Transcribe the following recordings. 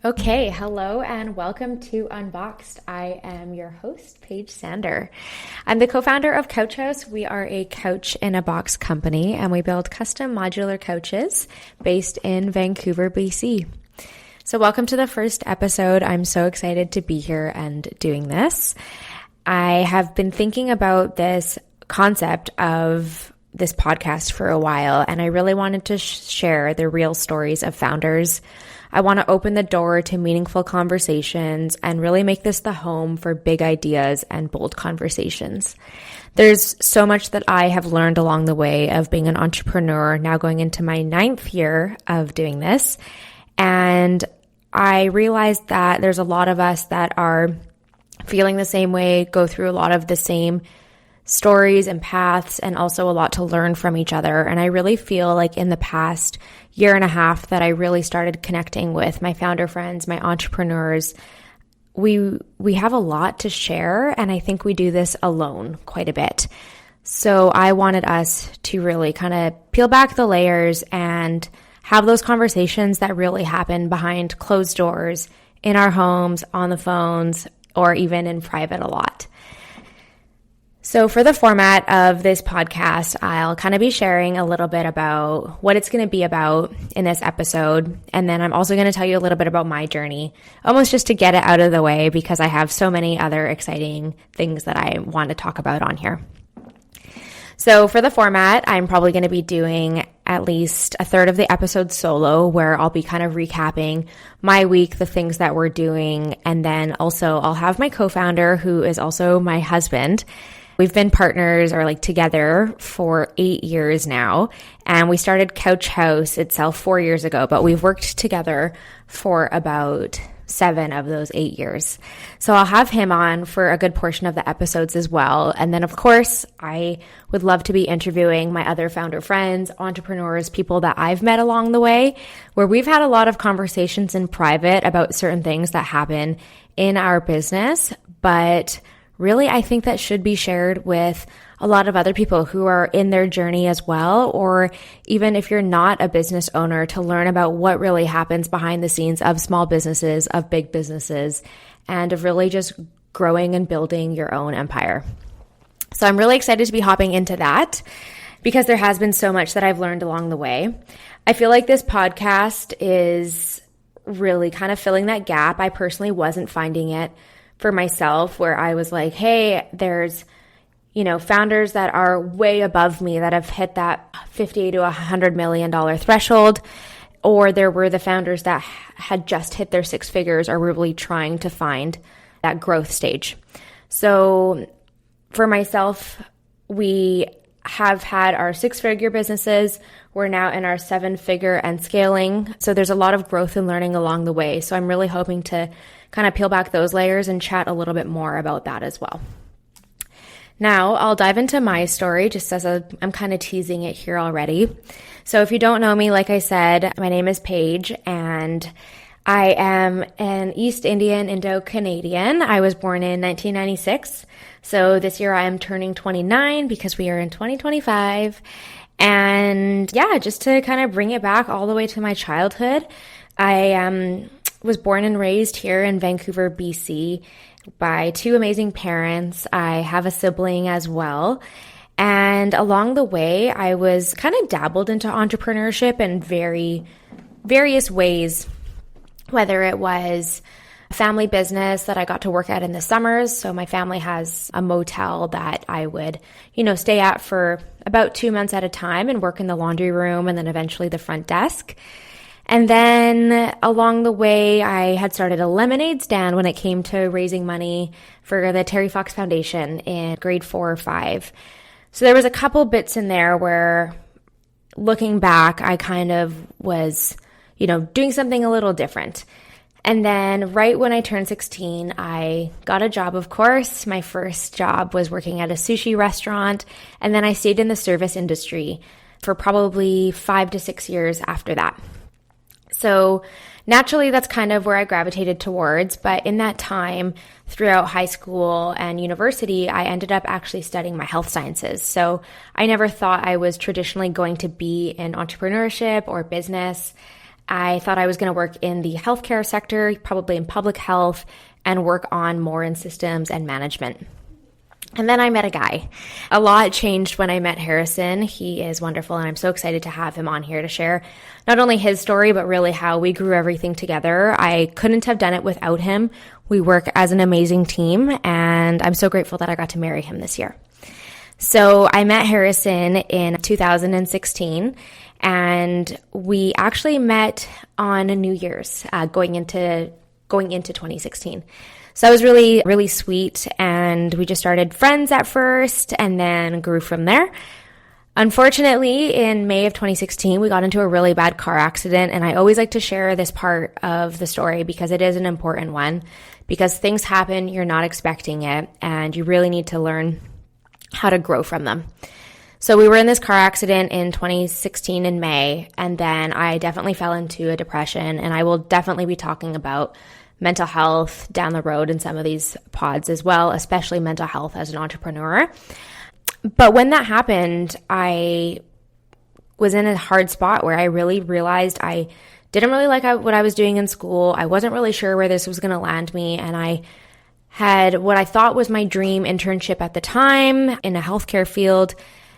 Okay, hello and welcome to Unboxed. I am your host, Paige Sandher. I'm the co-founder of Couch House. We are a couch in a box company and we build custom modular couches based in Vancouver, BC. So welcome to the first episode. I'm so excited to be here and doing this. I have been thinking about this concept of this podcast for a while, and I really wanted to share the real stories of founders. I want to open the door to meaningful conversations and really make this the home for big ideas and bold conversations. There's so much that I have learned along the way of being an entrepreneur, now going into my 9th year of doing this. And I realized that there's a lot of us that are feeling the same way, go through a lot of the same stories and paths, and also a lot to learn from each other. And I really feel like in the past year and a half that I really started connecting with my founder friends, my entrepreneurs. We have a lot to share, and I think we do this alone quite a bit. So I wanted us to really kind of peel back the layers and have those conversations that really happen behind closed doors, in our homes, on the phones, or even in private a lot. So for the format of this podcast, I'll kind of be sharing a little bit about what it's going to be about in this episode. And then I'm also going to tell you a little bit about my journey, almost just to get it out of the way because I have so many other exciting things that I want to talk about on here. So for the format, I'm probably going to be doing at least a third of the episode solo, where I'll be kind of recapping my week, the things that we're doing. And then also I'll have my co-founder, who is also my husband. We've been partners or together for 8 years now, and we started Couch House itself 4 years ago, but we've worked together for about 7 of those 8 years. So I'll have him on for a good portion of the episodes as well. And then of course, I would love to be interviewing my other founder friends, entrepreneurs, people that I've met along the way, where we've had a lot of conversations in private about certain things that happen in our business, but really, I think that should be shared with a lot of other people who are in their journey as well, or even if you're not a business owner, to learn about what really happens behind the scenes of small businesses, of big businesses, and of really just growing and building your own empire. So I'm really excited to be hopping into that because there has been so much that I've learned along the way. I feel like this podcast is really kind of filling that gap. I personally wasn't finding it for myself, where I was like, hey, there's, founders that are way above me that have hit that $50 to $100 million threshold, or there were the founders that had just hit their 6 figures or were really trying to find that growth stage. So for myself, we have had our 6-figure businesses. We're now in our 7-figure and scaling. So there's a lot of growth and learning along the way. So I'm really hoping to kind of peel back those layers and chat a little bit more about that as well. Now, I'll dive into my story just as I'm kind of teasing it here already. So if you don't know me, like I said, my name is Paige, and I am an East Indian Indo-Canadian. I was born in 1996. So this year I am turning 29 because we are in 2025. And yeah, just to kind of bring it back all the way to my childhood, I was born and raised here in Vancouver, BC by 2 amazing parents. I have a sibling as well. And along the way, I was kind of dabbled into entrepreneurship in various ways, whether it was a family business that I got to work at in the summers. So my family has a motel that I would, stay at for about 2 months at a time and work in the laundry room and then eventually the front desk. And then along the way, I had started a lemonade stand when it came to raising money for the Terry Fox Foundation in grade 4 or 5. So there was a couple bits in there where, looking back, I kind of was, doing something a little different. And then right when I turned 16, I got a job, of course. My first job was working at a sushi restaurant. And then I stayed in the service industry for probably 5 to 6 years after that. So naturally, that's kind of where I gravitated towards. But in that time, throughout high school and university, I ended up actually studying my health sciences. So I never thought I was traditionally going to be in entrepreneurship or business. I thought I was going to work in the healthcare sector, probably in public health, and work on more in systems and management. And then I met a guy. A lot changed when I met Harrison. He is wonderful, and I'm so excited to have him on here to share not only his story, but really how we grew everything together. I couldn't have done it without him. We work as an amazing team, and I'm so grateful that I got to marry him this year. So I met Harrison in 2016, and we actually met on New Year's, going into 2016. So it was really, really sweet, and we just started friends at first and then grew from there. Unfortunately, in May of 2016, we got into a really bad car accident, and I always like to share this part of the story because it is an important one, because things happen, you're not expecting it, and you really need to learn how to grow from them. So we were in this car accident in 2016 in May, and then I definitely fell into a depression, and I will definitely be talking about mental health down the road in some of these pods as well, especially mental health as an entrepreneur. But when that happened, I was in a hard spot where I really realized I didn't really like what I was doing in school. I wasn't really sure where this was going to land me, and I had what I thought was my dream internship at the time in a healthcare field.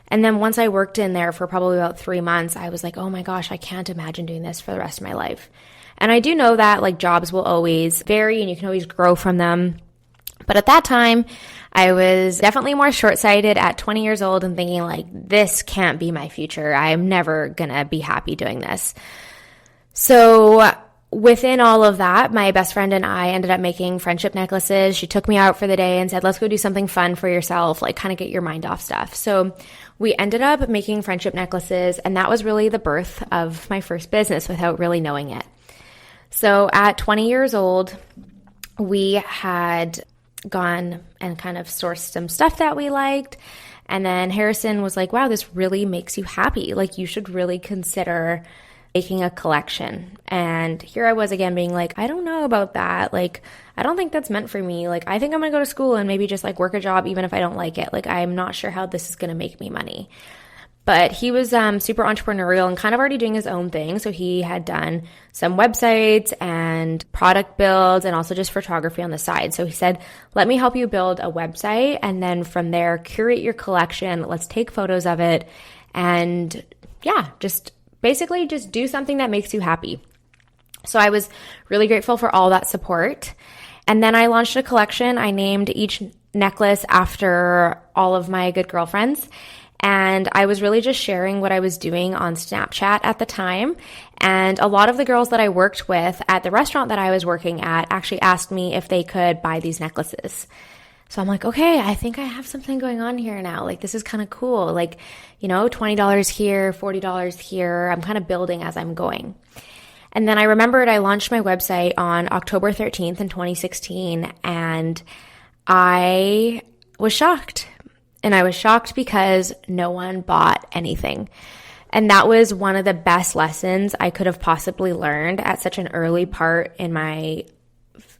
And then once I worked in there for probably about 3 months, I was like, oh my gosh, I can't imagine doing this for the rest of my life. And I do know that like jobs will always vary and you can always grow from them. But at that time, I was definitely more short-sighted at 20 years old and thinking like, this can't be my future. I'm never going to be happy doing this. So within all of that, my best friend and I ended up making friendship necklaces. She took me out for the day and said, let's go do something fun for yourself, like kind of get your mind off stuff. So we ended up making friendship necklaces, and that was really the birth of my first business without really knowing it. So at 20 years old, we had gone and kind of sourced some stuff that we liked. And then Harrison was like, wow, this really makes you happy. Like, you should really consider making a collection. And here I was again being like, I don't know about that. Like, I don't think that's meant for me. Like, I think I'm going to go to school and maybe just like work a job even if I don't like it. Like, I'm not sure how this is going to make me money. But he was super entrepreneurial and kind of already doing his own thing. So he had done some websites and product builds and also just photography on the side. So he said, let me help you build a website. And then from there, curate your collection. Let's take photos of it. And yeah, just basically just do something that makes you happy. So I was really grateful for all that support. And then I launched a collection. I named each necklace after all of my good girlfriends. And I was really just sharing what I was doing on Snapchat at the time. And a lot of the girls that I worked with at the restaurant that I was working at actually asked me if they could buy these necklaces. So I'm like, okay, I think I have something going on here now. Like, this is kind of cool. Like, you know, $20 here, $40 here. I'm kind of building as I'm going. And then I remembered I launched my website on October 13th in 2016. And I was shocked. And I was shocked because no one bought anything. And that was one of the best lessons I could have possibly learned at such an early part in my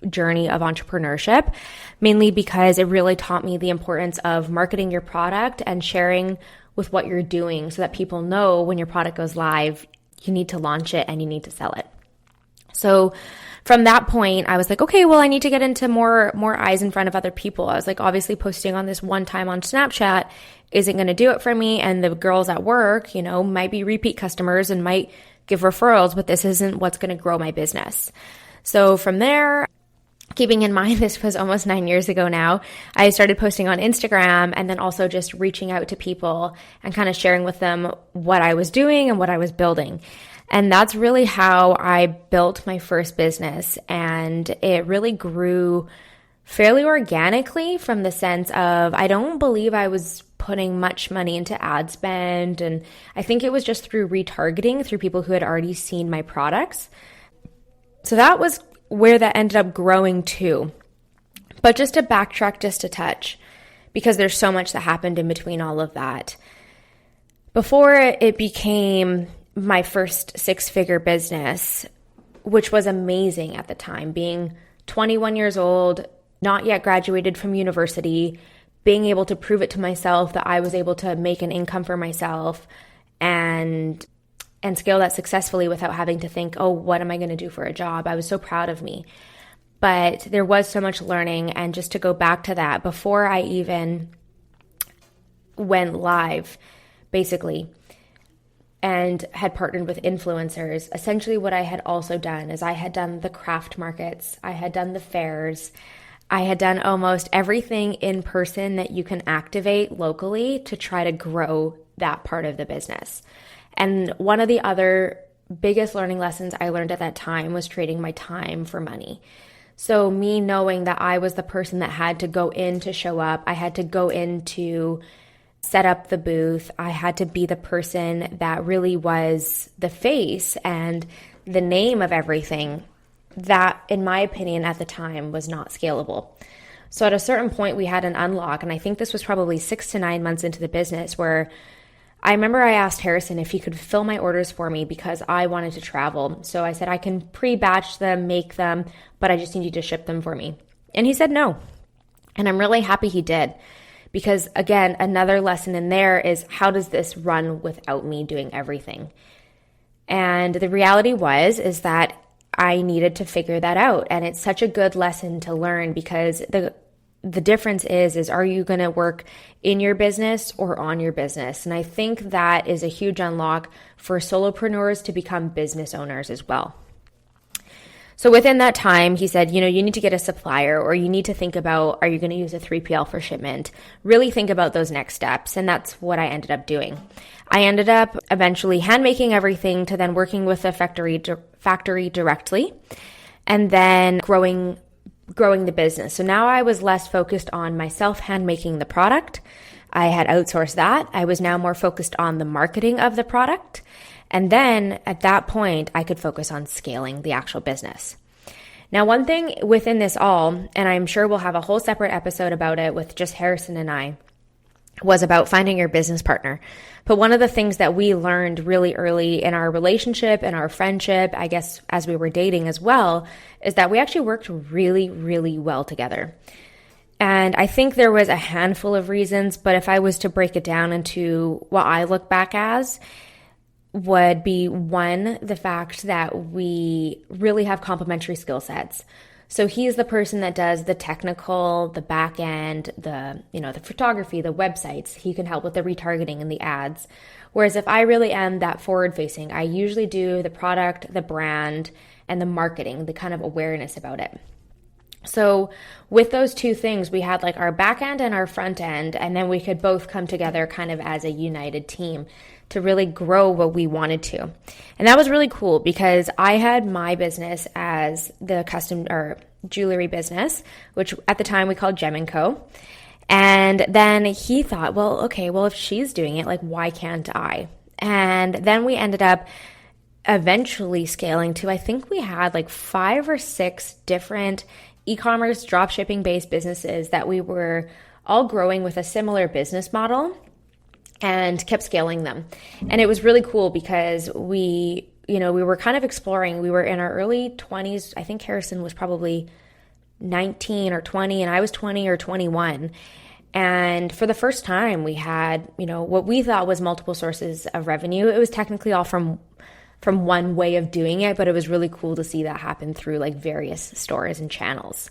journey of entrepreneurship, mainly because it really taught me the importance of marketing your product and sharing with what you're doing so that people know when your product goes live, you need to launch it and you need to sell it. So from that point, I was like, okay, well, I need to get into more eyes in front of other people. I was like, obviously posting on this one time on Snapchat isn't going to do it for me. And the girls at work, you know, might be repeat customers and might give referrals, but this isn't what's going to grow my business. So from there, keeping in mind this was almost 9 years ago now, I started posting on Instagram and then also just reaching out to people and kind of sharing with them what I was doing and what I was building. And that's really how I built my first business. And it really grew fairly organically from the sense of, I don't believe I was putting much money into ad spend. And I think it was just through retargeting through people who had already seen my products. So that was where that ended up growing to. But just to backtrack just a touch, because there's so much that happened in between all of that. Before it became my first six-figure business, which was amazing at the time, being 21 years old, not yet graduated from university, being able to prove it to myself that I was able to make an income for myself and and scale that successfully without having to think, oh, what am I going to do for a job? I was so proud of me. But there was so much learning. And just to go back to that, before I even went live, basically, and had partnered with influencers, essentially what I had also done is I had done the craft markets, I had done the fairs, I had done almost everything in person that you can activate locally to try to grow that part of the business. And one of the other biggest learning lessons I learned at that time was trading my time for money. So me knowing that I was the person that had to go in to show up, I had to go in to set up the booth, I had to be the person that really was the face and the name of everything, that, in my opinion, at the time was not scalable. So at a certain point, we had an unlock, and I think this was probably 6 to 9 months into the business, where I remember I asked Harrison if he could fill my orders for me because I wanted to travel. So I said, I can pre-batch them, make them, but I just need you to ship them for me. And he said no. And I'm really happy he did, because again, another lesson in there is, how does this run without me doing everything? And the reality is that I needed to figure that out. And it's such a good lesson to learn, because the difference is are you going to work in your business or on your business? And I think that is a huge unlock for solopreneurs to become business owners as well. So within that time, he said, you need to get a supplier, or you need to think about, are you going to use a 3PL for shipment? Really think about those next steps. And that's what I ended up doing. I ended up eventually hand making everything, to then working with the factory directly, and then growing the business. So now I was less focused on myself hand making the product. I had outsourced that. I was now more focused on the marketing of the product. And then at that point, I could focus on scaling the actual business. Now, one thing within this all, and I'm sure we'll have a whole separate episode about it with just Harrison and I, was about finding your business partner. But one of the things that we learned really early in our relationship and our friendship, I guess as we were dating as well, is that we actually worked really, really well together. And I think there was a handful of reasons, but if I was to break it down into what I look back as, would be one, the fact that we really have complementary skill sets. So he's the person that does the technical, the back end, the photography, the websites. He can help with the retargeting and the ads. Whereas if I really am that forward facing, I usually do the product, the brand, and the marketing, the kind of awareness about it. So with those two things, we had like our back end and our front end, and then we could both come together kind of as a united team to really grow what we wanted to. And that was really cool, because I had my business as the custom or jewelry business, which at the time we called Gem & Co. And then he thought, if she's doing it, like, why can't I? And then we ended up eventually scaling to, I think we had like 5 or 6 different e-commerce dropshipping based businesses that we were all growing with a similar business model, and kept scaling them. And it was really cool because we were kind of exploring. We were in our early 20s. I think Harrison was probably 19 or 20, and I was 20 or 21. And for the first time, we had, what we thought was multiple sources of revenue. It was technically all from one way of doing it, but it was really cool to see that happen through like various stores and channels.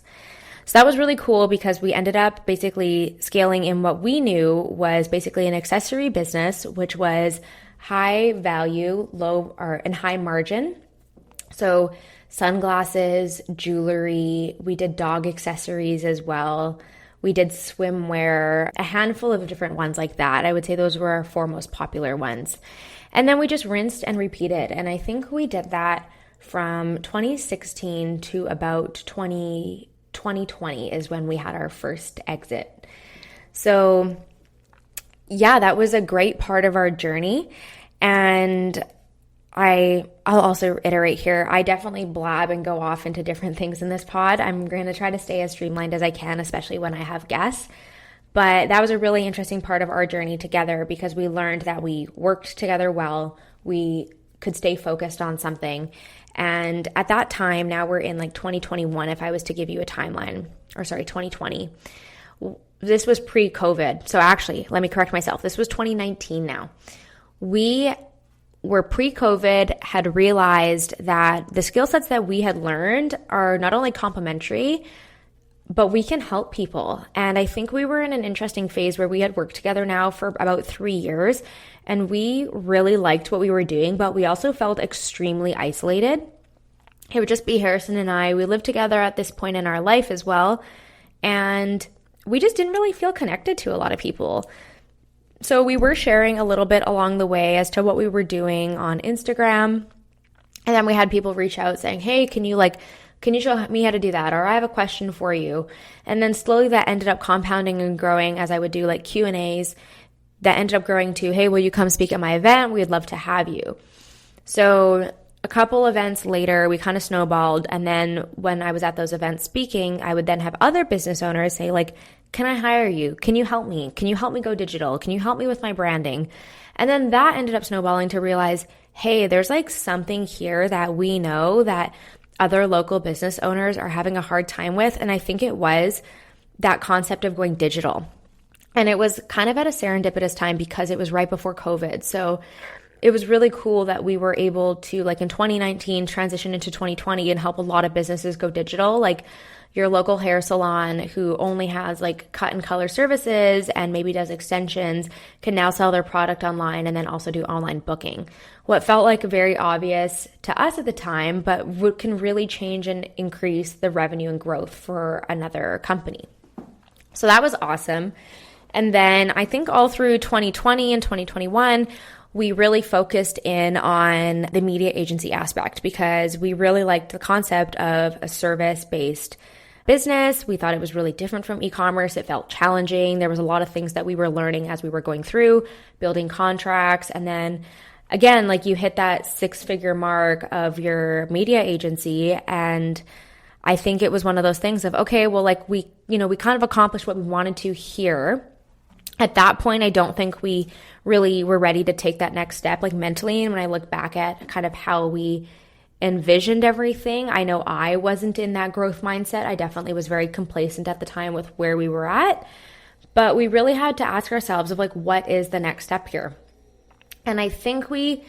So that was really cool, because we ended up basically scaling in what we knew was basically an accessory business, which was high value, and high margin. So sunglasses, jewelry, we did dog accessories as well. We did swimwear, a handful of different ones like that. I would say those were our 4 most popular ones. And then we just rinsed and repeated. And I think we did that from 2016 to about 2020 is when we had our first exit. So yeah, that was a great part of our journey. And I'll also iterate here, I definitely blab and go off into different things in this pod. I'm going to try to stay as streamlined as I can, especially when I have guests. But that was a really interesting part of our journey together, because we learned that we worked together well. We could stay focused on something. And at that time, now we're in like 2021, if I was to give you a timeline, 2020. This was pre-COVID. So actually, let me correct myself. This was 2019 now. We were pre-COVID, had realized that the skill sets that we had learned are not only complementary, but we can help people. And I think we were in an interesting phase where we had worked together now for about 3 years, and we really liked what we were doing, but we also felt extremely isolated. It would just be Harrison and I. We lived together at this point in our life as well, and we just didn't really feel connected to a lot of people. So we were sharing a little bit along the way as to what we were doing on Instagram, and then we had people reach out saying, hey, can you show me how to do that? Or I have a question for you. And then slowly that ended up compounding and growing as I would do like Q&As that ended up growing to, hey, will you come speak at my event? We'd love to have you. So a couple events later, we kind of snowballed. And then when I was at those events speaking, I would then have other business owners say like, can I hire you? Can you help me? Can you help me go digital? Can you help me with my branding? And then that ended up snowballing to realize, hey, there's like something here that we know that other local business owners are having a hard time with. And I think it was that concept of going digital. And it was kind of at a serendipitous time because it was right before COVID. So it was really cool that we were able to, like in 2019, transition into 2020 and help a lot of businesses go digital. Like your local hair salon who only has like cut and color services and maybe does extensions can now sell their product online and then also do online booking. What felt like very obvious to us at the time, but can really change and increase the revenue and growth for another company. So that was awesome. And then I think all through 2020 and 2021, we really focused in on the media agency aspect because we really liked the concept of a service-based business. We thought it was really different from e-commerce. It felt challenging. There was a lot of things that we were learning as we were going through, building contracts. And then again, like you hit that 6-figure mark of your media agency. And I think it was one of those things of, okay, well, like we kind of accomplished what we wanted to here. At that point, I don't think we really were ready to take that next step, like mentally. And when I look back at kind of how we envisioned everything, I know I wasn't in that growth mindset. I definitely was very complacent at the time with where we were at. But we really had to ask ourselves of like, what is the next step here? And I think we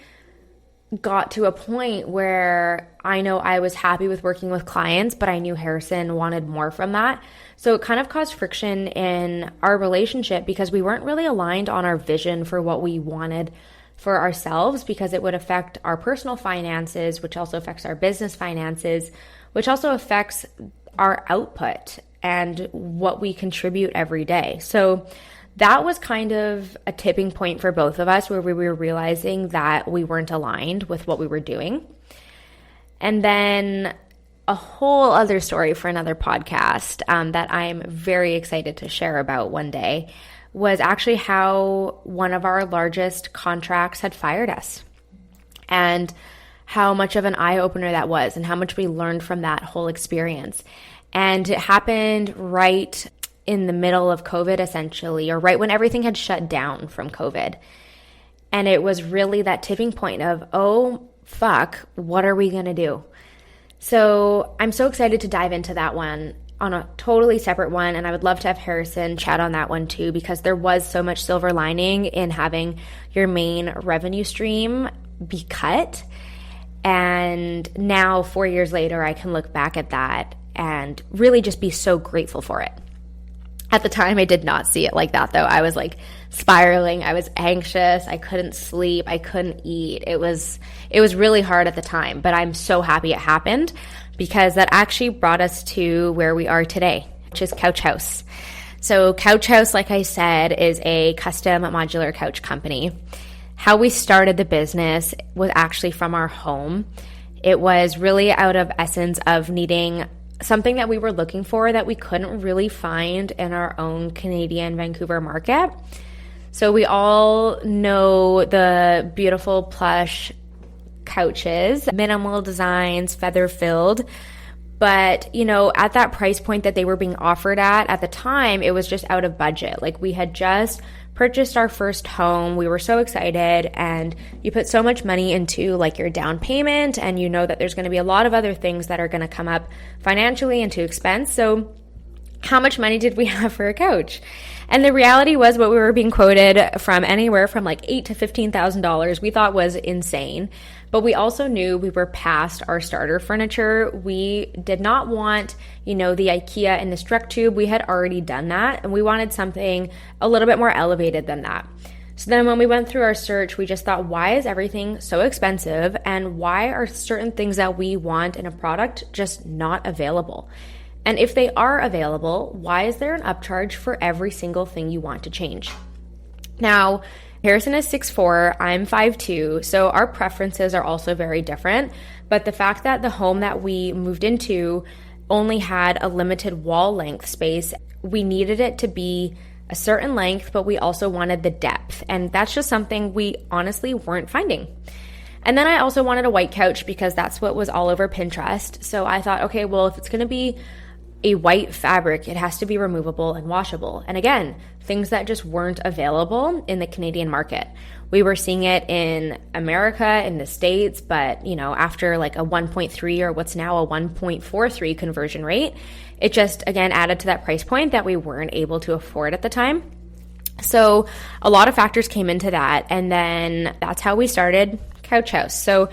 got to a point where I know I was happy with working with clients, but I knew Harrison wanted more from that. So it kind of caused friction in our relationship because we weren't really aligned on our vision for what we wanted for ourselves, because it would affect our personal finances, which also affects our business finances, which also affects our output and what we contribute every day. So that was kind of a tipping point for both of us where we were realizing that we weren't aligned with what we were doing. And then a whole other story for another podcast that I'm very excited to share about one day was actually how one of our largest contracts had fired us and how much of an eye-opener that was and how much we learned from that whole experience. And it happened right in the middle of COVID, essentially, or right when everything had shut down from COVID. And it was really that tipping point of, oh, fuck, what are we going to do? So I'm so excited to dive into that one on a totally separate one. And I would love to have Harrison chat on that one too, because there was so much silver lining in having your main revenue stream be cut. And now 4 years later, I can look back at that and really just be so grateful for it. At the time, I did not see it like that, though. I was like spiraling. I was anxious. I couldn't sleep. I couldn't eat. It was really hard at the time, but I'm so happy it happened because that actually brought us to where we are today, which is Couch House. So Couch House, like I said, is a custom modular couch company. How we started the business was actually from our home. It was really out of essence of needing something that we were looking for that we couldn't really find in our own Canadian Vancouver market. So we all know the beautiful plush couches, minimal designs, feather-filled. But, at that price point that they were being offered at the time, it was just out of budget. Like we had just purchased our first home. We were so excited, and you put so much money into like your down payment, and that there's going to be a lot of other things that are going to come up financially and to expense. So how much money did we have for a couch? And the reality was what we were being quoted from anywhere from like $8,000 to $15,000 we thought was insane. But we also knew we were past our starter furniture. We did not want, the IKEA and the Struck tube. We had already done that, and we wanted something a little bit more elevated than that. So then when we went through our search, we just thought, why is everything so expensive, and why are certain things that we want in a product just not available? And if they are available, why is there an upcharge for every single thing you want to change? Now, Harrison is 6'4", I'm 5'2", so our preferences are also very different. But the fact that the home that we moved into only had a limited wall length space, we needed it to be a certain length, but we also wanted the depth. And that's just something we honestly weren't finding. And then I also wanted a white couch because that's what was all over Pinterest. So I thought, okay, well, if it's going to be a white fabric, it has to be removable and washable. And again, things that just weren't available in the Canadian market. We were seeing it in America, in the States, but after like a 1.3 or what's now a 1.43 conversion rate, it just, again, added to that price point that we weren't able to afford at the time. So a lot of factors came into that. And then that's how we started Couch House. So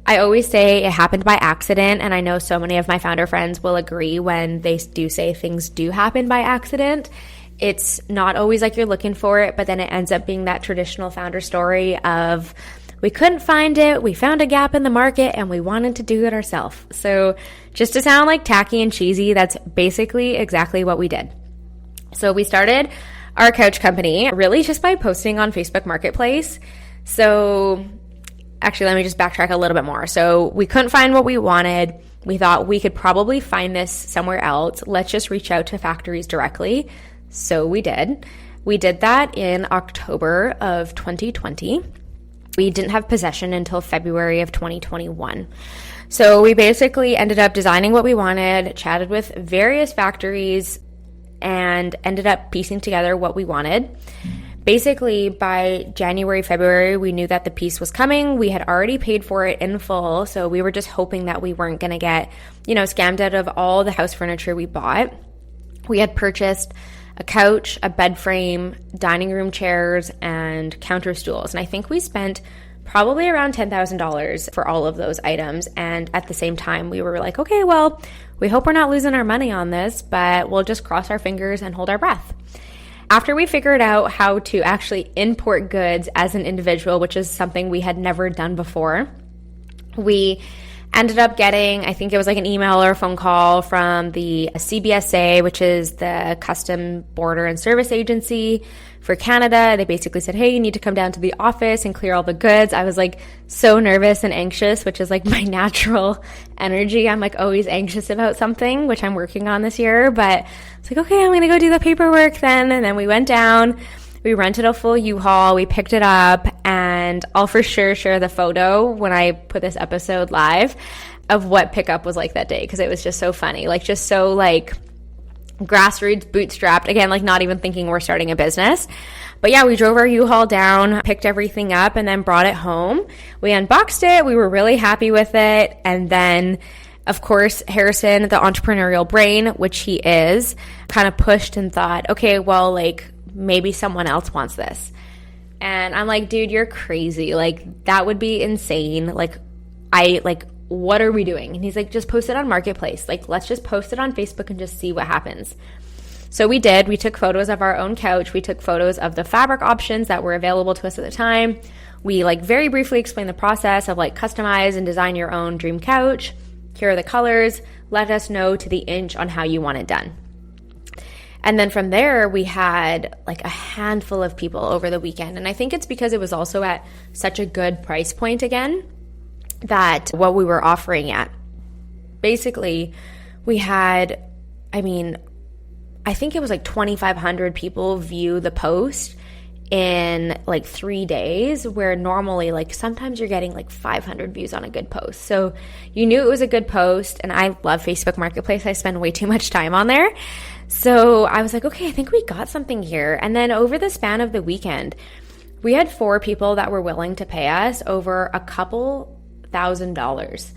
I always say it happened by accident, and I know so many of my founder friends will agree when they do say things do happen by accident. It's not always like you're looking for it, but then it ends up being that traditional founder story of we couldn't find it, we found a gap in the market, and we wanted to do it ourselves. So just to sound like tacky and cheesy, that's basically exactly what we did. So we started our couch company really just by posting on Facebook Marketplace. So actually, let me just backtrack a little bit more. So we couldn't find what we wanted. We thought we could probably find this somewhere else. Let's just reach out to factories directly. So we did. We did that in October of 2020. We didn't have possession until February of 2021. So we basically ended up designing what we wanted, chatted with various factories, and ended up piecing together what we wanted. Basically, by January, February, we knew that the piece was coming. We had already paid for it in full, so we were just hoping that we weren't going to get, scammed out of all the house furniture we bought. We had purchased a couch, a bed frame, dining room chairs, and counter stools. And I think we spent probably around $10,000 for all of those items. And at the same time, we were like, okay, well, we hope we're not losing our money on this, but we'll just cross our fingers and hold our breath. After we figured out how to actually import goods as an individual, which is something we had never done before, we ended up getting, I think it was like an email or a phone call from the CBSA, which is the Custom Border and Service Agency for Canada. They basically said, hey, you need to come down to the office and clear all the goods. I was like so nervous and anxious, which is like my natural energy. I'm like always anxious about something, which I'm working on this year. But it's like, okay, I'm going to go do the paperwork then. And then we went down. We rented a full U-Haul, we picked it up, and I'll for sure share the photo when I put this episode live of what pickup was like that day, because it was just so funny, like just so like grassroots, bootstrapped, again, like not even thinking we're starting a business. But yeah, we drove our U-Haul down, picked everything up, and then brought it home. We unboxed it, we were really happy with it, and then of course, Harrison, the entrepreneurial brain, which he is, kind of pushed and thought, okay, well, like, maybe someone else wants this. And I'm like, dude, you're crazy. Like, that would be insane. Like, what are we doing? And he's like, just post it on Marketplace. Like, let's just post it on Facebook and just see what happens. So we did. We took photos of our own couch. We took photos of the fabric options that were available to us at the time. We like very briefly explained the process of like customize and design your own dream couch. Here are the colors. Let us know to the inch on how you want it done. And then from there, we had like a handful of people over the weekend. And I think it's because it was also at such a good price point again, that what we were offering at. Basically, we had, I think it was like 2,500 people view the post in like 3 days, where normally like sometimes you're getting like 500 views on a good post. So you knew it was a good post, and I love Facebook Marketplace. I spend way too much time on there. So I was like, okay, I think we got something here. And then over the span of the weekend, we had 4 people that were willing to pay us over a couple $1,000.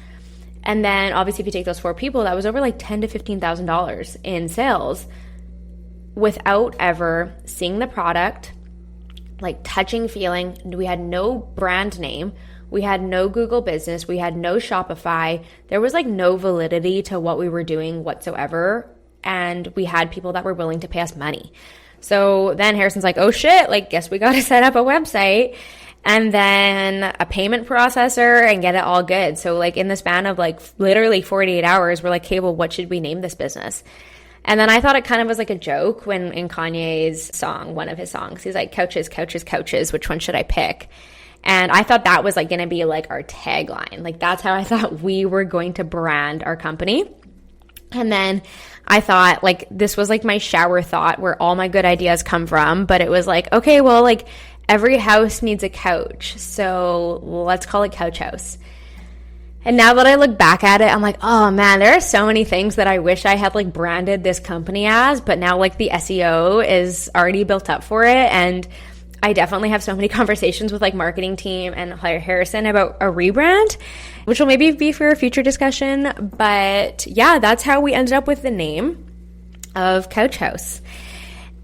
And then obviously if you take those 4 people, that was over like $10,000 to $15,000 in sales without ever seeing the product, like touching, feeling. We had no brand name. We had no Google business. We had no Shopify. There was like no validity to what we were doing whatsoever. And we had people that were willing to pay us money. So then Harrison's like, oh shit, like guess we got to set up a website and then a payment processor and get it all good. So like in the span of like literally 48 hours, we're like, okay, well, what should we name this business? And then I thought it kind of was like a joke when in Kanye's song, one of his songs, he's like, couches, couches, couches, which one should I pick? And I thought that was like going to be like our tagline. Like that's how I thought we were going to brand our company. And then I thought like this was like my shower thought where all my good ideas come from. But it was like, okay, well, like every house needs a couch. So let's call it Couch House. And now that I look back at it, I'm like, oh man, there are so many things that I wish I had like branded this company as, but now like the SEO is already built up for it. And I definitely have so many conversations with like marketing team and Harrison about a rebrand, which will maybe be for a future discussion. But yeah, that's how we ended up with the name of Couch House.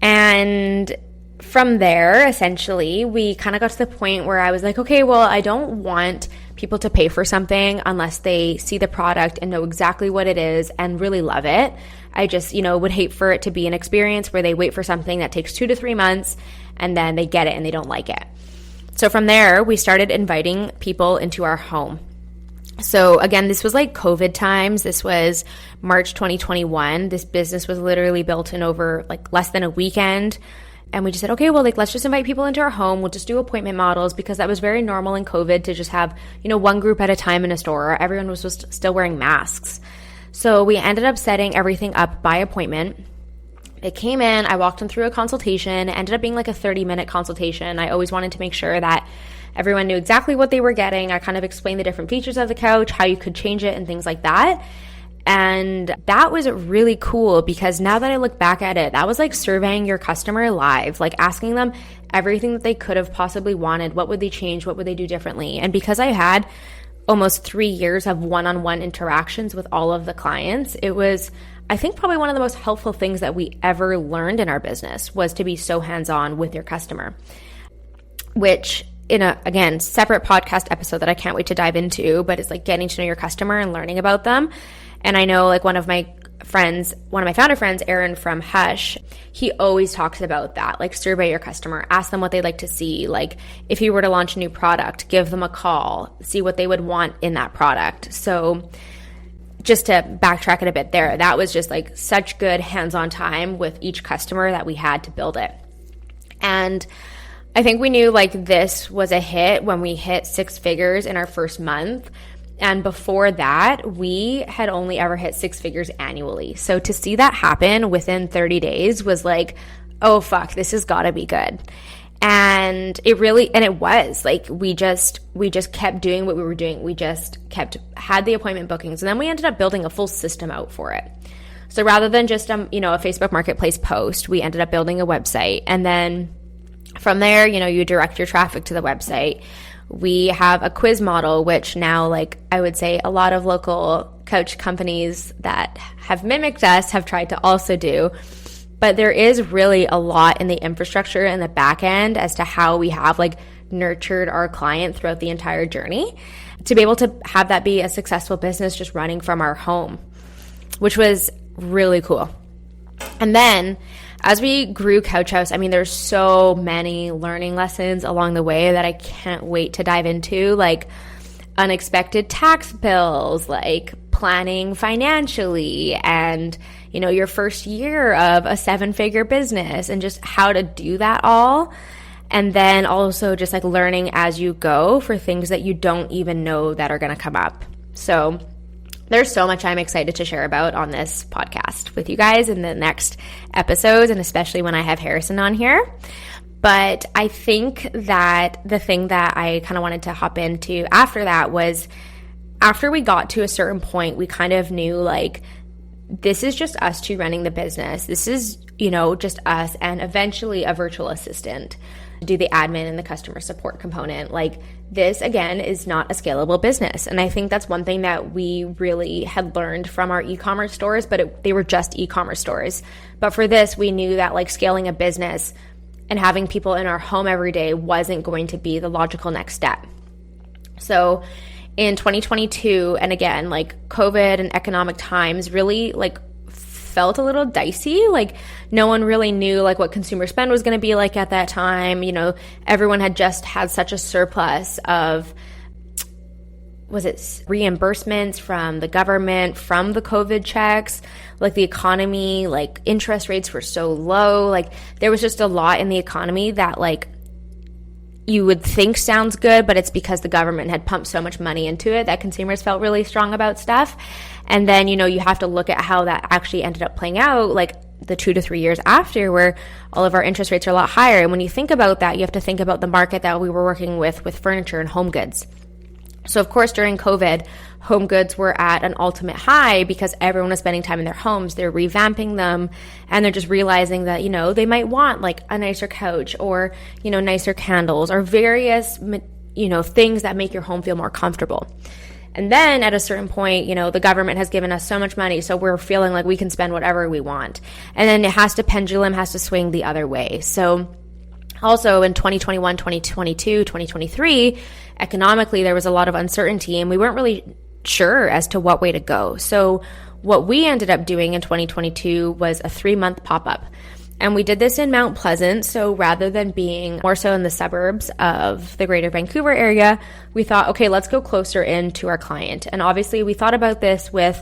And from there, essentially, we kind of got to the point where I was like, okay, well, I don't want people to pay for something unless they see the product and know exactly what it is and really love it. I just, would hate for it to be an experience where they wait for something that takes 2 to 3 months and then they get it and they don't like it. So from there, we started inviting people into our home. So again, this was like COVID times. This was March 2021. This business was literally built in over like less than a weekend. And we just said, okay, well, like, let's just invite people into our home. We'll just do appointment models because that was very normal in COVID to just have, one group at a time in a store. Everyone was just still wearing masks. So we ended up setting everything up by appointment. They came in, I walked them through a consultation. It ended up being like a 30-minute consultation. I always wanted to make sure that everyone knew exactly what they were getting. I kind of explained the different features of the couch, how you could change it and things like that. And that was really cool because now that I look back at it, that was like surveying your customer live, like asking them everything that they could have possibly wanted. What would they change? What would they do differently? And because I had almost 3 years of one-on-one interactions with all of the clients, it was, I think, probably one of the most helpful things that we ever learned in our business was to be so hands-on with your customer, which in a, again, separate podcast episode that I can't wait to dive into, but it's like getting to know your customer and learning about them. And I know like one of my founder friends, Aaron from Hush, he always talks about that, like survey your customer, ask them what they'd like to see. Like if you were to launch a new product, give them a call, see what they would want in that product. So just to backtrack it a bit there, that was just like such good hands-on time with each customer that we had to build it. And I think we knew like this was a hit when we hit 6 figures in our first month. And before that, we had only ever hit 6 figures annually. So to see that happen within 30 days was like, oh fuck, this has got to be good. And it was like, we just kept doing what we were doing. We just had the appointment bookings. And then we ended up building a full system out for it. So rather than just, a Facebook Marketplace post, we ended up building a website. And then from there, you direct your traffic to the website. We have a quiz model, which now, like, I would say a lot of local couch companies that have mimicked us have tried to also do. But there is really a lot in the infrastructure and the back end as to how we have like nurtured our client throughout the entire journey to be able to have that be a successful business just running from our home, which was really cool. And then as we grew Couch House, I mean, there's so many learning lessons along the way that I can't wait to dive into, like unexpected tax bills, like planning financially, and, your first year of a 7-figure business and just how to do that all. And then also just like learning as you go for things that you don't even know that are going to come up. So there's so much I'm excited to share about on this podcast with you guys in the next episodes, and especially when I have Harrison on here. But I think that the thing that I kind of wanted to hop into after that was after we got to a certain point, we kind of knew like this is just us two running the business. This is, just us and eventually a virtual assistant to do the admin and the customer support component. Like, this, again, is not a scalable business. And I think that's one thing that we really had learned from our e-commerce stores, but they were just e-commerce stores. But for this, we knew that like scaling a business and having people in our home every day wasn't going to be the logical next step. So in 2022, and again, like COVID and economic times really like felt a little dicey. Like, no one really knew like what consumer spend was going to be like at that time. Everyone had just had such a surplus of, reimbursements from the government, from the COVID checks, like the economy, like interest rates were so low. Like, there was just a lot in the economy that like you would think sounds good, but it's because the government had pumped so much money into it that consumers felt really strong about stuff. And then, you have to look at how that actually ended up playing out, like the 2 to 3 years after, where all of our interest rates are a lot higher. And when you think about that, you have to think about the market that we were working with furniture and home goods. So of course, during COVID, home goods were at an ultimate high because everyone was spending time in their homes. They're revamping them, and they're just realizing that, they might want like a nicer couch or, nicer candles or various, things that make your home feel more comfortable. And then at a certain point, the government has given us so much money, so we're feeling like we can spend whatever we want. And then pendulum has to swing the other way. So also in 2021, 2022, 2023, economically, there was a lot of uncertainty, and we weren't really sure as to what way to go. So what we ended up doing in 2022 was a 3-month pop-up. And we did this in Mount Pleasant. So rather than being more so in the suburbs of the greater Vancouver area, we thought, okay, let's go closer in to our client. And obviously we thought about this we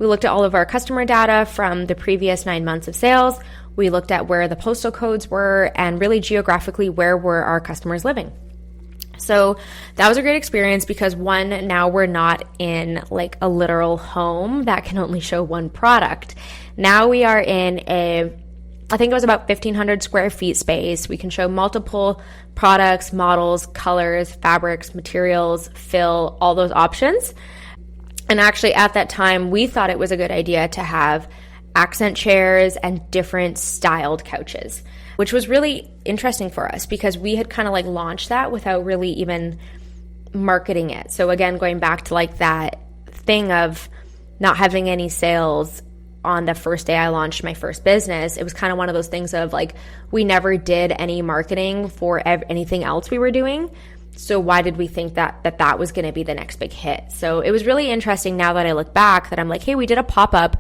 looked at all of our customer data from the previous 9 months of sales. We looked at where the postal codes were and really geographically where were our customers living. So that was a great experience because one, now we're not in like a literal home that can only show one product. Now we are in I think it was about 1,500 square feet space. We can show multiple products, models, colors, fabrics, materials, fill, all those options. And actually at that time, we thought it was a good idea to have accent chairs and different styled couches, which was really interesting for us because we had kind of like launched that without really even marketing it. So again, going back to like that thing of not having any sales on the first day I launched my first business, it was kind of one of those things of like, we never did any marketing for anything else we were doing. So why did we think that was going to be the next big hit? So it was really interesting now that I look back that I'm like, hey, we did a pop-up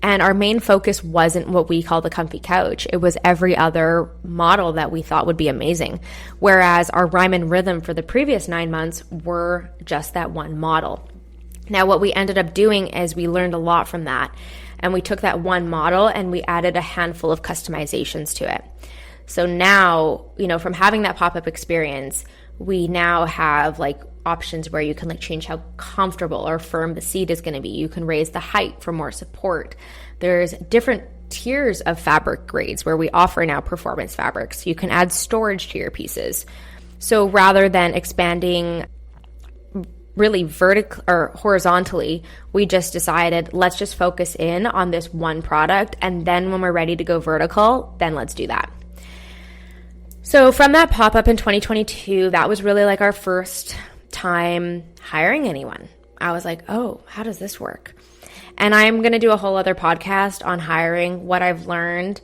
and our main focus wasn't what we call the comfy couch. It was every other model that we thought would be amazing. Whereas our rhyme and rhythm for the previous 9 months were just that one model. Now, what we ended up doing is we learned a lot from that. And we took that one model and we added a handful of customizations to it. So now, from having that pop-up experience, we now have like options where you can like change how comfortable or firm the seat is going to be. You can raise the height for more support. There's different tiers of fabric grades where we offer now performance fabrics. You can add storage to your pieces. So rather than expanding really vertically or horizontally, we just decided let's just focus in on this one product, and then when we're ready to go vertical, then let's do that. So from that pop-up in 2022, that was really like our first time hiring anyone. I was like, oh, how does this work? And I'm going to do a whole other podcast on hiring, what I've learned.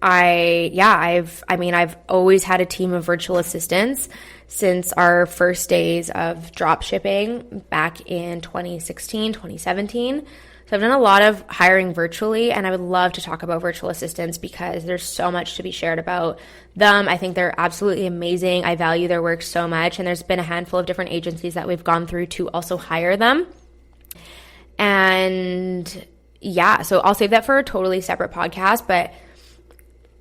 I've always had a team of virtual assistants since our first days of drop shipping back in 2016, 2017. So I've done a lot of hiring virtually, and I would love to talk about virtual assistants because there's so much to be shared about them. I think they're absolutely amazing. I value their work so much, and there's been a handful of different agencies that we've gone through to also hire them. And yeah, so I'll save that for a totally separate podcast, but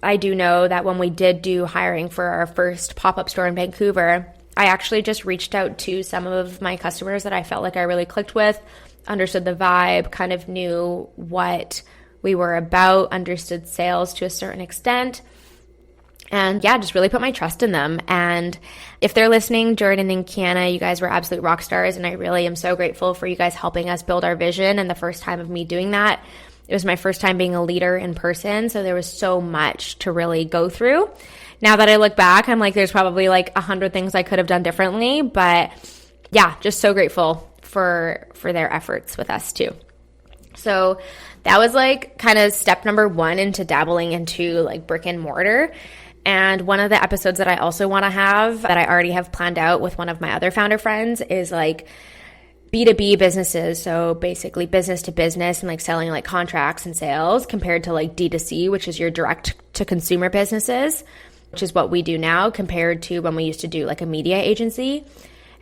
I do know that when we did do hiring for our first pop-up store in Vancouver, I actually just reached out to some of my customers that I felt like I really clicked with, understood the vibe, kind of knew what we were about, understood sales to a certain extent. And yeah, just really put my trust in them. And if they're listening, Jordan and Kiana, you guys were absolute rock stars. And I really am so grateful for you guys helping us build our vision. And the first time of me doing that, it was my first time being a leader in person. So there was so much to really go through. Now that I look back, I'm like, there's probably like 100 things I could have done differently. But yeah, just so grateful for their efforts with us too. So that was like kind of step number one into dabbling into like brick and mortar. And one of the episodes that I also want to have that I already have planned out with one of my other founder friends is like B2B businesses. So basically business to business and like selling like contracts and sales compared to like D2C, which is your direct to consumer businesses, which is what we do now compared to when we used to do like a media agency.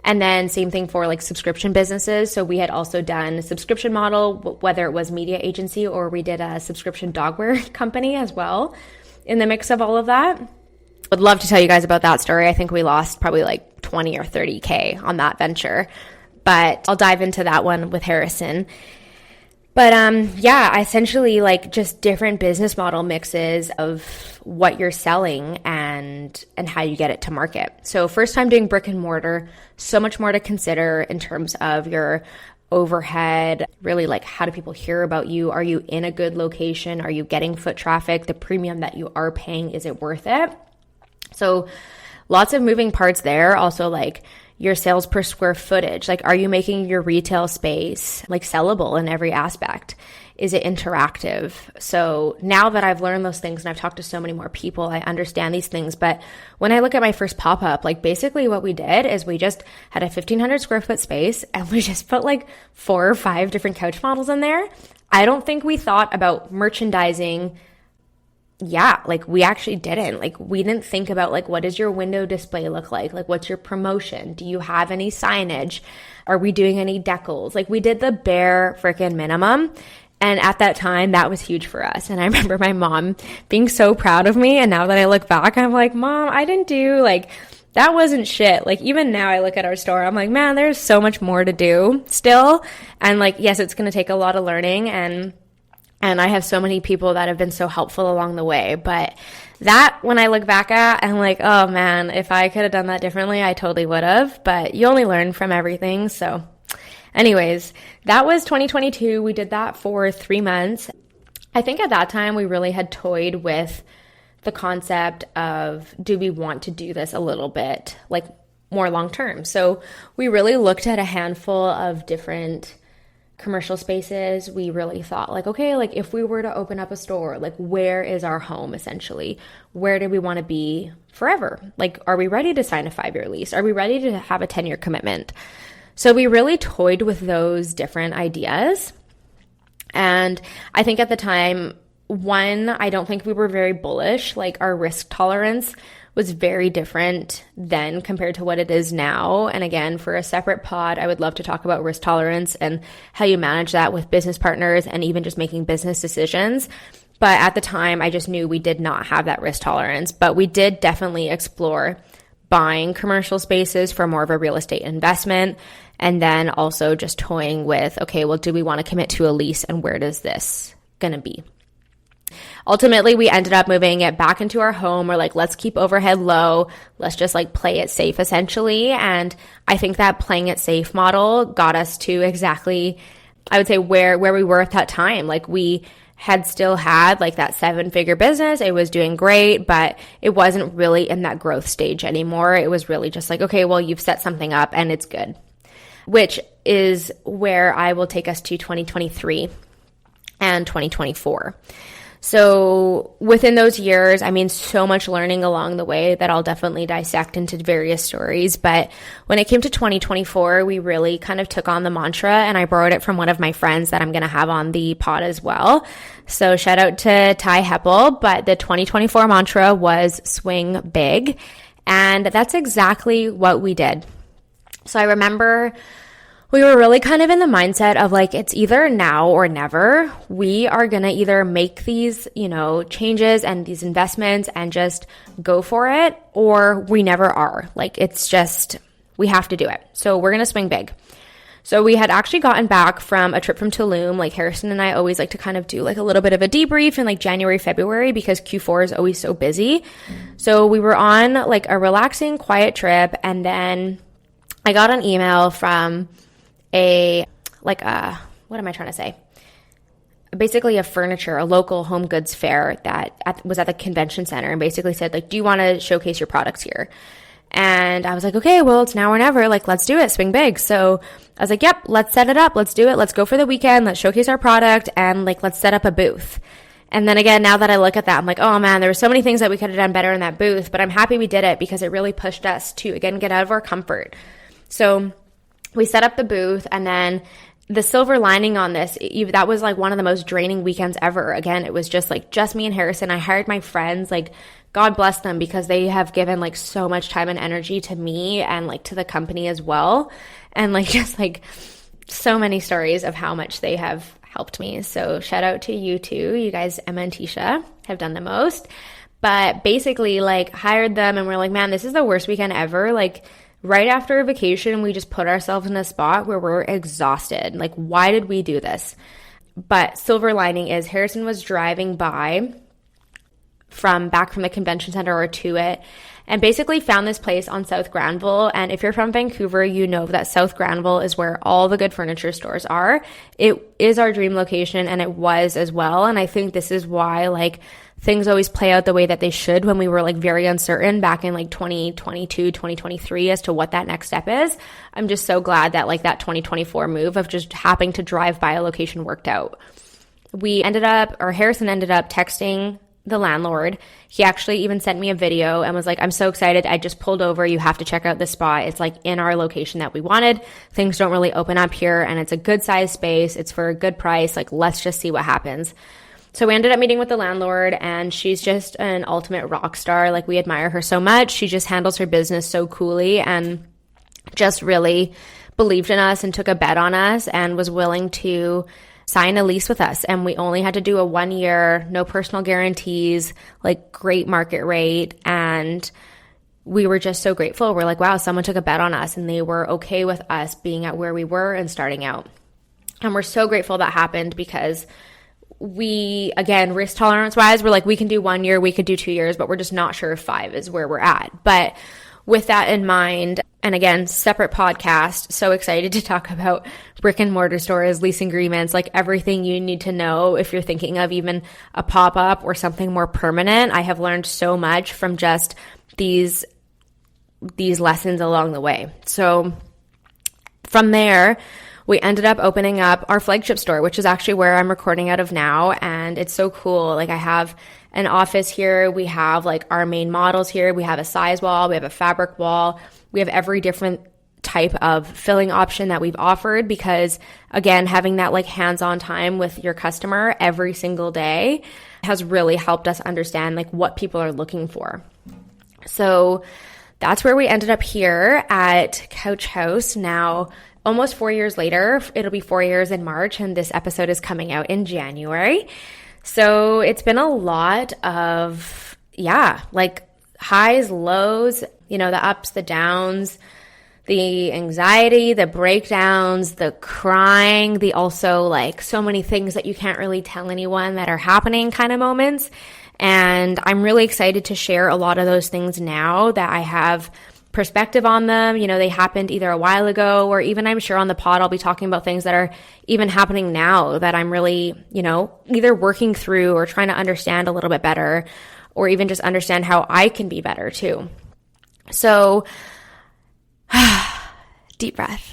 And then same thing for like subscription businesses. So we had also done a subscription model, whether it was media agency or we did a subscription dogwear company as well. In the mix of all of that, would love to tell you guys about that story. I think we lost probably like 20 or 30K on that venture, but I'll dive into that one with Harrison. But yeah, essentially like just different business model mixes of what you're selling and how you get it to market. So first time doing brick and mortar, so much more to consider in terms of your overhead, really like how do people hear about you? Are you in a good location? Are you getting foot traffic? The premium that you are paying, is it worth it? So lots of moving parts there. Also like your sales per square footage, like are you making your retail space like sellable in every aspect? Is it interactive? So now that I've learned those things and I've talked to so many more people, I understand these things. But when I look at my first pop-up, like basically what we did is we just had a 1,500 square foot space and we just put like 4 or 5 different couch models in there. I don't think we thought about merchandising. Yeah, like we actually didn't. Like we didn't think about like what does your window display look like? Like what's your promotion? Do you have any signage? Are we doing any decals? Like we did the bare freaking minimum. And at that time, that was huge for us. And I remember my mom being so proud of me. And now that I look back, I'm like, Mom, I didn't do like, that wasn't shit. Like even now I look at our store, I'm like, man, there's so much more to do still. And like, yes, it's going to take a lot of learning. And I have so many people that have been so helpful along the way. But that, when I look back at, I'm like, oh man, if I could have done that differently, I totally would have. But you only learn from everything. So anyways, that was 2022. We did that for 3 months. I think at that time we really had toyed with the concept of, do we want to do this a little bit like more long term? So we really looked at a handful of different commercial spaces. We really thought like, okay, like if we were to open up a store, like where is our home essentially? Where do we want to be forever? Like, are we ready to sign a 5-year lease? Are we ready to have a 10-year commitment? So we really toyed with those different ideas. And I think at the time, one, I don't think we were very bullish. Like our risk tolerance was very different then compared to what it is now. And again, for a separate pod, I would love to talk about risk tolerance and how you manage that with business partners and even just making business decisions. But at the time, I just knew we did not have that risk tolerance. But we did definitely explore buying commercial spaces for more of a real estate investment. And then also just toying with, okay, well, do we want to commit to a lease and where does this going to be? Ultimately, we ended up moving it back into our home. We're like, let's keep overhead low. Let's just like play it safe essentially. And I think that playing it safe model got us to exactly, I would say where we were at that time. Like we had still had like that 7-figure business. It was doing great, but it wasn't really in that growth stage anymore. It was really just like, okay, well, you've set something up and it's good, which is where I will take us to 2023 and 2024. So within those years, I mean, so much learning along the way that I'll definitely dissect into various stories. But when it came to 2024, we really kind of took on the mantra, and I borrowed it from one of my friends that I'm going to have on the pod as well. So shout out to Ty Heppel, but the 2024 mantra was swing big. And that's exactly what we did. So I remember we were really kind of in the mindset of like, it's either now or never. We are going to either make these, changes and these investments and just go for it, or we never are. Like, it's just, we have to do it. So we're going to swing big. So we had actually gotten back from a trip from Tulum. Like Harrison and I always like to kind of do like a little bit of a debrief in like January, February, because Q4 is always so busy. So we were on like a relaxing, quiet trip. And then I got an email from what am I trying to say? Basically a local home goods fair that was at the convention center, and basically said like, do you want to showcase your products here? And I was like, okay, well, it's now or never. Like, let's do it. Swing big. So I was like, yep, let's set it up. Let's do it. Let's go for the weekend. Let's showcase our product and like, let's set up a booth. And then again, now that I look at that, I'm like, oh man, there were so many things that we could have done better in that booth, but I'm happy we did it because it really pushed us to, again, get out of our comfort. So we set up the booth, and then the silver lining on this, that was like one of the most draining weekends ever. Again, it was just me and Harrison. I hired my friends, like God bless them, because they have given like so much time and energy to me and like to the company as well. And like just like so many stories of how much they have helped me. So shout out to you too. You guys, Emma and Tisha, have done the most. But basically like hired them, and we're like, man, this is the worst weekend ever. Like right after a vacation, we just put ourselves in a spot where we're exhausted. Like, why did we do this? But silver lining is Harrison was driving by back from the convention center or to it, and basically found this place on South Granville. And if you're from Vancouver, you know that South Granville is where all the good furniture stores are. It is our dream location, and it was as well. And I think this is why like things always play out the way that they should when we were like very uncertain back in like 2022, 2023 as to what that next step is. I'm just so glad that like that 2024 move of just happening to drive by a location worked out. Harrison ended up texting the landlord. He actually even sent me a video and was like, I'm so excited. I just pulled over. You have to check out this spot. It's like in our location that we wanted. Things don't really open up here, and it's a good size space. It's for a good price. Like, let's just see what happens. So we ended up meeting with the landlord, and she's just an ultimate rock star. Like, we admire her so much. She just handles her business so coolly and just really believed in us and took a bet on us and was willing to sign a lease with us. And we only had to do a 1 year, no personal guarantees, like great market rate. And we were just so grateful. We're like, wow, someone took a bet on us, and they were okay with us being at where we were and starting out. And we're so grateful that happened, because we, again, risk tolerance wise, we're like, we can do 1 year, we could do 2 years, but we're just not sure if 5 is where we're at. But with that in mind, and again, separate podcast, so excited to talk about brick and mortar stores, lease agreements, like everything you need to know if you're thinking of even a pop-up or something more permanent. I have learned so much from just these lessons along the way. So from there, we ended up opening up our flagship store, which is actually where I'm recording out of now. And it's so cool. Like, I have an office here. We have like our main models here. We have a size wall. We have a fabric wall. We have every different type of filling option that we've offered, because again, having that like hands-on time with your customer every single day has really helped us understand like what people are looking for. So that's where we ended up here at Couch House. Now, almost 4 years later, it'll be 4 years in March, and this episode is coming out in January. So it's been a lot of, like highs, lows, the ups, the downs, the anxiety, the breakdowns, the crying, the also like so many things that you can't really tell anyone that are happening kind of moments. And I'm really excited to share a lot of those things now that I have perspective on them. They happened either a while ago, or even I'm sure on the pod, I'll be talking about things that are even happening now that I'm really, either working through or trying to understand a little bit better, or even just understand how I can be better too. So deep breath.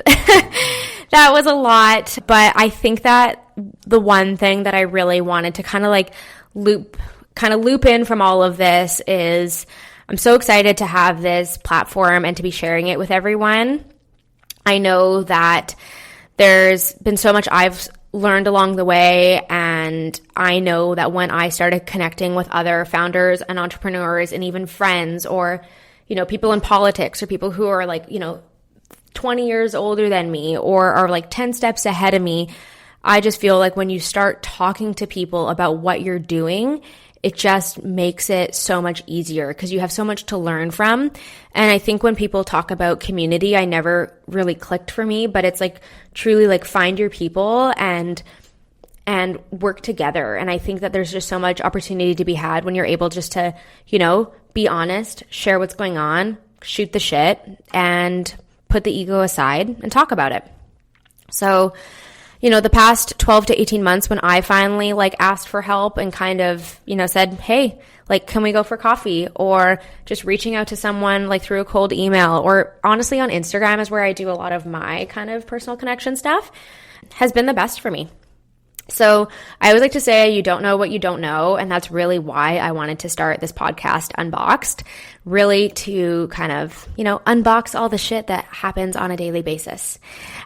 That was a lot, but I think that the one thing that I really wanted to kind of loop in from all of this is I'm so excited to have this platform and to be sharing it with everyone. I know that there's been so much I've learned along the way, and I know that when I started connecting with other founders and entrepreneurs and even friends, or people in politics, or people who are like 20 years older than me or are like 10 steps ahead of me, I just feel like when you start talking to people about what you're doing, it just makes it so much easier because you have so much to learn from. And I think when people talk about community, I never really clicked for me, but it's like truly like find your people and work together. And I think that there's just so much opportunity to be had when you're able just to, be honest, share what's going on, shoot the shit, and put the ego aside and talk about it. So, the past 12 to 18 months when I finally like asked for help and kind of, said, hey, like, can we go for coffee? Or just reaching out to someone like through a cold email, or honestly on Instagram is where I do a lot of my kind of personal connection stuff, has been the best for me. So I always like to say you don't know what you don't know, and that's really why I wanted to start this podcast, Unboxed, really to kind of, unbox all the shit that happens on a daily basis.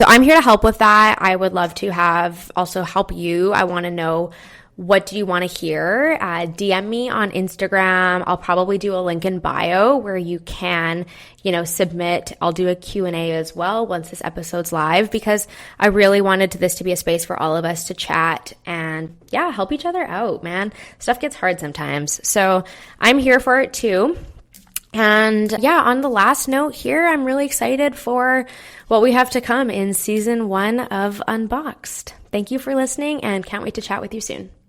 So I'm here to help with that. I would love to have also help you. I want to know, what do you want to hear? DM me on Instagram. I'll probably do a link in bio where you can, submit. I'll do a Q&A as well once this episode's live, because I really wanted this to be a space for all of us to chat and help each other out, man. Stuff gets hard sometimes. So I'm here for it too. And on the last note here, I'm really excited for what we have to come in season 1 of Unboxed. Thank you for listening and can't wait to chat with you soon.